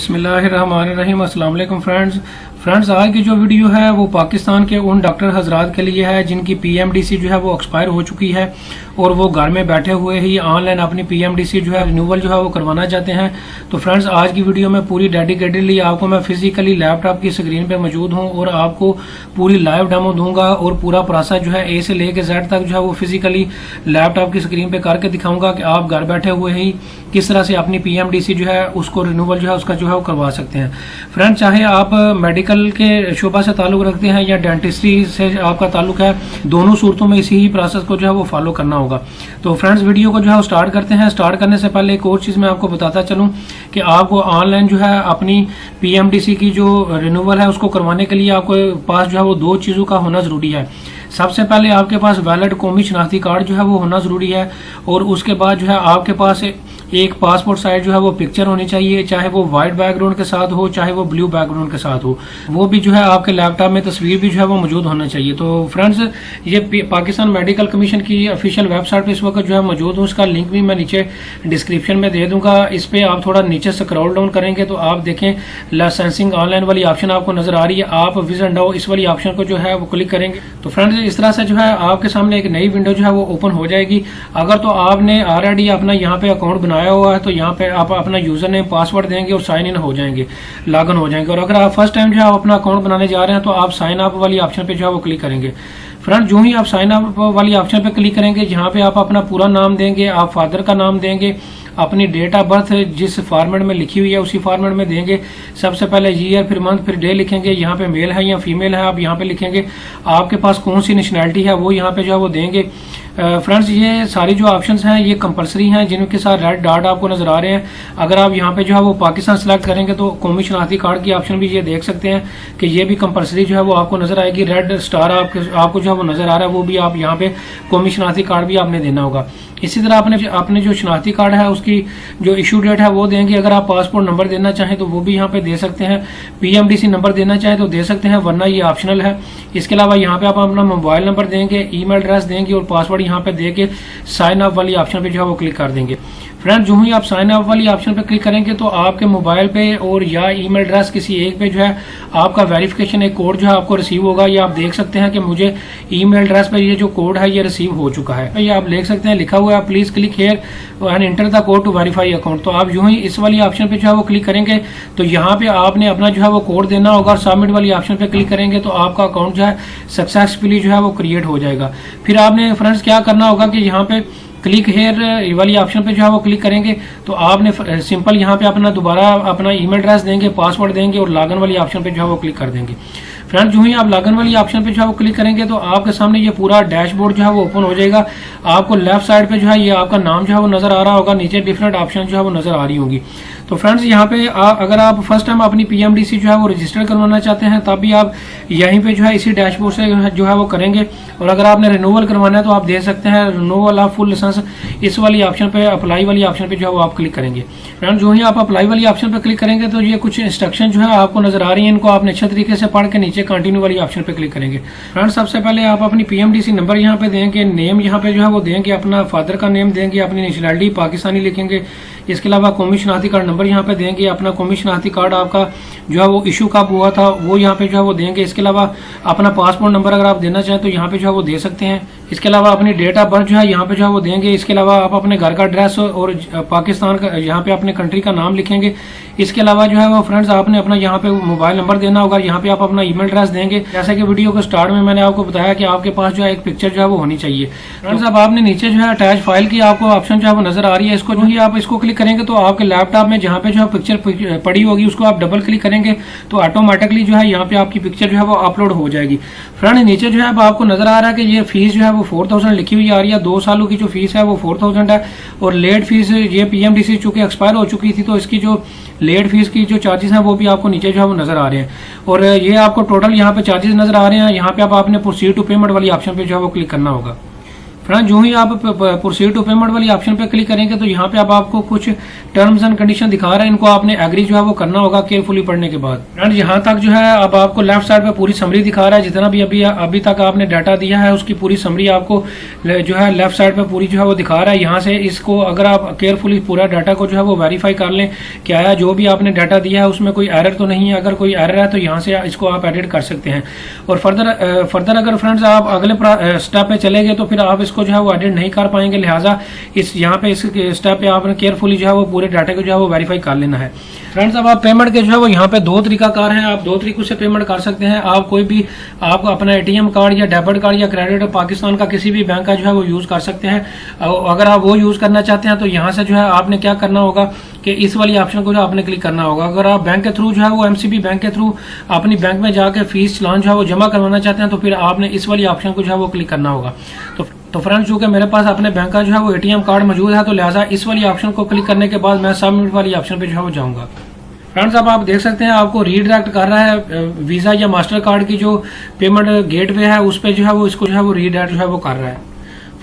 बिस्मिल्लाहिर्रहमानिर्रहीम। अस्सलाम वालेकुम फ्रेंड्स, आज की जो वीडियो है वो पाकिस्तान के उन डॉक्टर हजरात के लिए है जिनकी पीएमडीसी जो है वो एक्सपायर हो चुकी है और वो घर में बैठे हुए ही ऑनलाइन अपनी पीएमडीसी जो है रिन्यूअल जो है वो करवाना चाहते हैं। तो फ्रेंड्स, आज की वीडियो में पूरी डेडिकेटेडली आपको मैं फिजिकली लैपटॉप की स्क्रीन पे मौजूद हूँ और आपको पूरी लाइव डेमो दूंगा और पूरा प्रोसेस जो है ए से लेके जेड तक जो है वो फिजिकली लैपटॉप की स्क्रीन पे करके दिखाऊंगा कि आप घर बैठे हुए ही किस तरह से अपनी पीएमडीसी जो है उसको रिन्यूअल जो है उसका जो है वो करवा सकते हैं। फ्रेंड, चाहे आप मेडिकल के शोबा से ताल्लुक रखते हैं या डेंटिस्ट्री से आपका ताल्लुक है, दोनों सूरतों में इसी ही प्रोसेस को जो है वो फॉलो करना होगा। तो फ्रेंड्स, वीडियो को जो है वो स्टार्ट करते हैं। स्टार्ट करने से पहले एक और चीज मैं आपको बताता चलूं कि आपको ऑनलाइन जो है अपनी पीएमडीसी की जो रिन्यूअल है उसको करवाने के लिए आपको पास जो है वो दो चीजों का होना जरूरी है। सबसे पहले आपके पास वैलिड कौमी शनाख्ती कार्ड जो है वो होना जरूरी है और उसके बाद जो है आपके पास एक पासपोर्ट साइज जो है वो पिक्चर होनी चाहिए, चाहे वो व्हाइट बैकग्राउंड के साथ हो चाहे वो ब्लू बैकग्राउंड के साथ हो, वो भी जो है आपके लैपटॉप में तस्वीर भी जो है वो मौजूद होना चाहिए। तो फ्रेंड्स, ये पाकिस्तान मेडिकल कमीशन की ऑफिशियल वेबसाइट पे इस वक्त जो है मौजूद हूँ। उसका लिंक भी मैं नीचे डिस्क्रिप्शन में दे दूंगा। इस पे आप थोड़ा नीचे स्क्रॉल डाउन करेंगे तो आप देखें लाइसेंसिंग ऑनलाइन वाली ऑप्शन आपको नजर आ रही है। आप विजिट नाउ इस वाली ऑप्शन को जो है वो क्लिक करेंगे तो फ्रेंड्स, इस तरह से जो है आपके सामने एक नई विंडो जो है वो ओपन हो जाएगी। अगर तो आपने ऑलरेडी अपना यहाँ पे अकाउंट बनाया हुआ है तो यहाँ पे आप अपना यूजर नेम पासवर्ड देंगे और साइन इन हो जाएंगे, लॉग इन हो जाएंगे। और अगर आप फर्स्ट टाइम जो है अपना अकाउंट बनाने जा रहे हैं तो आप साइन अप वाली ऑप्शन पे जो है वो क्लिक करेंगे। फ्रेंड, जो ही आप साइन अप वाली ऑप्शन पे क्लिक करेंगे, जहाँ पे आप अपना पूरा नाम देंगे, आप फादर का नाम देंगे, अपनी डेट ऑफ बर्थ जिस फॉर्मेट में लिखी हुई है उसी फॉर्मेट में देंगे। सबसे पहले ईयर, फिर मंथ, फिर डे लिखेंगे। यहाँ पे मेल है या फीमेल है आप यहाँ पे लिखेंगे। आपके पास कौन सी नेशनैलिटी है वो यहाँ पे जो है वो देंगे। फ्रेंड्स, ये सारी जो ऑप्शंस हैं ये कंपलसरी हैं, जिनके साथ रेड डॉट आपको नजर आ रहे हैं। अगर आप यहाँ पे जो है वो पाकिस्तान सेलेक्ट करेंगे तो कौमी शनाख्ती कार्ड की ऑप्शन भी ये देख सकते हैं कि ये भी कंपलसरी जो है वो आपको नजर आएगी। रेड स्टार आपको जो है वो नजर आ रहा है, वो भी आप यहाँ पे कौमी शनाख्ती कार्ड भी आपने देना होगा। इसी तरह अपने जो शनाख्ती कार्ड है उसकी जो इशू डेट है वो देंगे। अगर आप पासपोर्ट नंबर देना चाहें तो वो भी यहाँ पे दे सकते हैं। पीएमडीसी नंबर देना चाहें तो दे सकते हैं, वरना ये ऑप्शनल है। इसके अलावा यहाँ पे आप अपना मोबाइल नंबर देंगे, ईमेल एड्रेस देंगे और पासवर्ड यहाँ पे दे के साइन अप वाली ऑप्शन पे जो है वो क्लिक कर देंगे। फ्रेंड, जो ही आप साइन अप वाली ऑप्शन पे क्लिक करेंगे तो आपके मोबाइल पे और या ईमेल एड्रेस किसी एक पे जो है आपका वेरिफिकेशन एक कोड जो है आपको रिसीव होगा। ये आप देख सकते हैं कि मुझे ईमेल एड्रेस पे ये जो कोड है ये रिसीव हो चुका है। ये आप देख सकते हैं लिखा हुआ है please click here and enter the code to verify account. तो आप जो ही इस वाली ऑप्शन पे जो है वो क्लिक करेंगे तो यहाँ पे आपने अपना जो है वो कोड देना होगा और सबमिट वाली ऑप्शन पे क्लिक करेंगे तो आपका अकाउंट जो है सक्सेसफुली जो है वो क्रिएट हो जाएगा। फिर आपने फ्रेंड्स क्या करना होगा कि यहाँ पे क्लिक हेयर वाली ऑप्शन पे जो है वो क्लिक करेंगे तो आपने सिंपल यहाँ पे अपना दोबारा अपना ईमेल एड्रेस देंगे, पासवर्ड देंगे और लॉगिन वाली ऑप्शन पे जो है वो क्लिक कर देंगे। फ्रेंड, जो ही आप लॉगिन वाली ऑप्शन पे जो है वो क्लिक करेंगे तो आपके सामने ये पूरा डैशबोर्ड जो है वो ओपन हो जाएगा। आपको लेफ्ट साइड पे जो है ये आपका नाम जो है वो नजर आ रहा होगा, नीचे डिफरेंट ऑप्शन जो है वो नजर आ रही होंगी। तो फ्रेंड्स, यहाँ पे अगर आप फर्स्ट टाइम अपनी पीएमडीसी जो है वो रजिस्टर करवाना चाहते हैं तब भी आप यहीं पे जो है इसी डैशबोर्ड से जो है वो करेंगे। और अगर आपने रिन्यूअल करवाना है तो आप दे सकते हैं रिन्यूअल ऑफ फुल लाइसेंस, इस वाली ऑप्शन पे अप्लाई वाली ऑप्शन पे जो है वो आप क्लिक करेंगे। फ्रेंड्स, जो ही आप अप्लाई वाली ऑप्शन पे क्लिक करेंगे तो ये कुछ इंस्ट्रक्शन जो है आपको नजर आ रही है, इनको आपने अच्छे तरीके से पढ़ के नीचे कंटिन्यू वाली ऑप्शन पे क्लिक करेंगे। फ्रेंड्स, सबसे पहले आप अपनी पीएमडीसी नंबर यहाँ पे देंगे, नेम यहाँ पे जो है वो देंगे, अपना फादर का नेम देंगे, अपनी नेशनैलिटी पाकिस्तानी लिखेंगे। इसके अलावा कौमी शनाख्ती कार्ड नंबर यहाँ पे देंगे, अपना कौमी शनाख्ती कार्ड आपका जो है वो इशू कब हुआ था वो यहाँ पे जो है वो देंगे। इसके अलावा अपना पासपोर्ट नंबर अगर आप देना चाहें तो यहाँ पे जो है वो दे सकते हैं। इसके अलावा अपनी डेट ऑफ बर्थ जो है यहाँ पे जो है वो देंगे। इसके अलावा आप अपने घर का एड्रेस और पाकिस्तान का यहाँ पे अपने कंट्री का नाम लिखेंगे। इसके अलावा जो है वो फ्रेंड्स आपने अपना यहाँ पे मोबाइल नंबर देना होगा, यहाँ पे आप अपना ईमेल एड्रेस देंगे। जैसे कि वीडियो के स्टार्ट में मैंने आपको बताया कि आपके पास जो है एक पिक्चर जो है वो होनी चाहिए। फ्रेंड्स, अब आपने नीचे जो है अटैच फाइल की आपको ऑप्शन जो है वो नजर आ रही है, इसको जो ही आप इसको क्लिक करेंगे तो आपके लैपटॉप में जहाँ पे जो है पिक्चर पड़ी होगी उसको आप डबल क्लिक करेंगे तो ऑटोमेटिकली जो है यहाँ पे आपकी पिक्चर जो है वो अपलोड हो जाएगी। फ्रेंड, नीचे जो है आपको नजर आ रहा है कि ये फीस जो है वो 4000 लिखी हुई आ रही है। 2 सालों की जो फीस है वो 4000 है और लेट फीस ये पीएमडीसी चूंकि एक्सपायर हो चुकी थी तो इसकी जो लेट फीस की जो चार्जेस हैं वो भी आपको नीचे जो है वो नजर आ रहे हैं। और ये आपको टोटल यहाँ पे चार्जेस नजर आ रहे हैं। यहाँ पे आपने प्रोसीड टू पेमेंट वाली ऑप्शन पे जो है वो क्लिक करना होगा। फ्रेंड जो ही आप प्रोसीड टू पेमेंट वाली ऑप्शन पे क्लिक करेंगे तो यहाँ पे अब आपको कुछ टर्म्स एंड कंडीशन दिखा रहा है, इनको आपने एग्री जो है वो करना होगा केयरफुली पढ़ने के बाद। फ्रेंड यहाँ तक जो है अब आपको लेफ्ट साइड पे पूरी समरी दिखा रहा है, जितना भी अभी तक आपने डाटा दिया है उसकी पूरी समरी आपको जो है लेफ्ट साइड पे पूरी जो है वो दिखा रहा है। यहाँ से इसको अगर आप केयरफुली पूरा डाटा को जो है वो वेरीफाई कर लें कि आया जो भी आपने डाटा दिया है उसमें कोई एरर तो नहीं है। अगर कोई एरर है तो यहाँ से इसको आप एडिट कर सकते हैं। और फर्दर अगर फ्रेंड्स आप अगले स्टेप पे चले गए तो फिर आप इसको जो है वो एडिट नहीं कर पाएंगे, लिहाजा इस यहाँ पे इस स्टेप पे आपने केयरफुली जो है वो पूरे डाटा को जो है वो वेरीफाई कर लेना है। फ्रेंड्स अब आप पेमेंट के जो है वो यहाँ पे दो तरीकाकार हैं, आप दो तरीकों से पेमेंट कर सकते हैं। आप कोई भी आप अपना एटीएम कार्ड या डेबिट कार्ड या क्रेडिट पाकिस्तान का किसी भी बैंक का जो है वो यूज कर सकते हैं। अगर आप वो यूज करना चाहते हैं तो यहाँ से जो है आपने क्या करना होगा कि इस वाली ऑप्शन को जो आपने क्लिक करना होगा। अगर आप बैंक के थ्रू जो है वो एमसीबी बैंक के थ्रू अपनी बैंक में जाकर फीस चालान जो है वो जमा करवाना चाहते हैं तो फिर आपने इस वाली ऑप्शन को जो है वो क्लिक करना होगा। तो फ्रेंड्स चूंकि मेरे पास अपने बैंक का जो है वो एटीएम कार्ड मौजूद है तो लिहाजा इस वाली ऑप्शन को क्लिक करने के बाद मैं सबमिट वाली ऑप्शन पे जो है वो जाऊंगा। फ्रेंड्स अब आप देख सकते हैं आपको रीडायरेक्ट कर रहा है वीजा या मास्टर कार्ड की जो पेमेंट गेटवे है उस पे जो है वो इसको जो है वो रीडायरेक्ट जो है वो कर रहा है।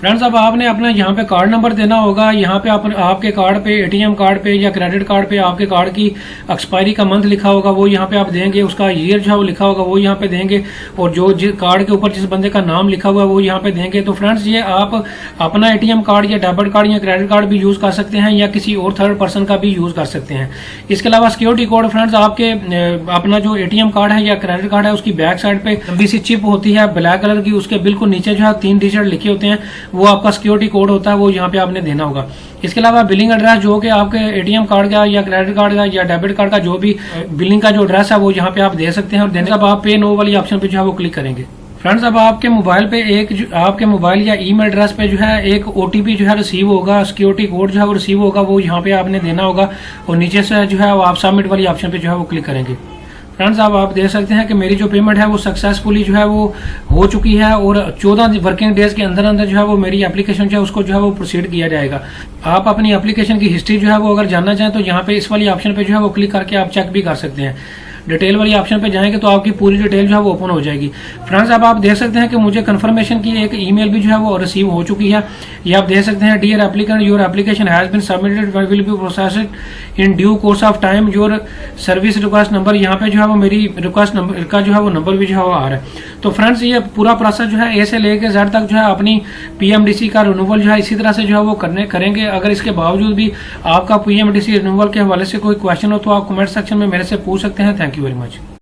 फ्रेंड्स अब आपने अपना यहाँ पे कार्ड नंबर देना होगा। यहाँ पे आपके कार्ड पे एटीएम कार्ड पे या क्रेडिट कार्ड पे आपके कार्ड की एक्सपायरी का मंथ लिखा होगा वो यहाँ पे आप देंगे, उसका ईयर जो है वो लिखा होगा वो यहाँ पे देंगे और जो कार्ड के ऊपर जिस बंदे का नाम लिखा हुआ है वो यहाँ पे देंगे। तो फ्रेंड्स ये आप अपना एटीएम कार्ड या डेबिट कार्ड या क्रेडिट कार्ड भी यूज कर सकते हैं या किसी और थर्ड पर्सन का भी यूज कर सकते हैं। इसके अलावा सिक्योरिटी कोड फ्रेंड्स आपके अपना जो एटीएम कार्ड है या क्रेडिट कार्ड है उसकी बैक साइड पे लंबी सी चिप होती है ब्लैक कलर की, उसके बिल्कुल नीचे जो है 3 डिजिट लिखे होते हैं, वो आपका सिक्योरिटी कोड होता है, वो यहाँ पे आपने देना होगा। इसके अलावा बिलिंग एड्रेस जो कि आपके एटीएम कार्ड का या क्रेडिट कार्ड का या डेबिट कार्ड का जो भी बिलिंग का जो एड्रेस है वो यहाँ पे आप दे सकते हैं और देने के बाद आप पे नो वाली ऑप्शन पे जो है वो क्लिक करेंगे। फ्रेंड्स अब आपके मोबाइल पे आपके मोबाइल या ईमेल एड्रेस पे जो है एक ओटीपी जो है रिसीव होगा, सिक्योरिटी कोड जो है वो रिसीव होगा, वो यहाँ पे आपने देना होगा और नीचे से जो है वो आप सबमिट वाली ऑप्शन पे जो है वो क्लिक करेंगे। फ्रेंड्स अब आप देख सकते हैं कि मेरी जो पेमेंट है वो सक्सेसफुली जो है वो हो चुकी है और 14 वर्किंग डेज के अंदर अंदर जो है वो मेरी एप्लीकेशन जो है उसको जो है वो प्रोसीड किया जाएगा। आप अपनी एप्लीकेशन की हिस्ट्री जो है वो अगर जानना चाहें तो यहाँ पे इस वाली ऑप्शन पे जो है वो क्लिक करके आप चेक भी कर सकते हैं। डिटेल वाली ऑप्शन पे जाएंगे तो आपकी पूरी डिटेल जो है वो ओपन हो जाएगी। फ्रेंड्स अब आप देख सकते हैं कि मुझे कंफर्मेशन की एक ईमेल भी जो है वो रिसीव हो चुकी है। ये आप देख सकते हैं, dear applicant your application has been submitted will be processed in due course of time your service request number. यहाँ पे जो है वो मेरी रिक्वेस्ट नंबर का जो है वो नंबर भी जो है वो आ रहा है। तो फ्रेंड्स ये पूरा प्रोसेस जो है ए से लेकर जेड तक जो है अपनी पीएमडीसी का रिन्यूअल जो है इसी तरह से जो है वो करेंगे। अगर इसके बावजूद भी आपका पीएमडीसी रिन्यूअल के हवाले से कोई क्वेश्चन हो तो आप कमेंट सेक्शन में मेरे से पूछ सकते हैं। Thank you very much.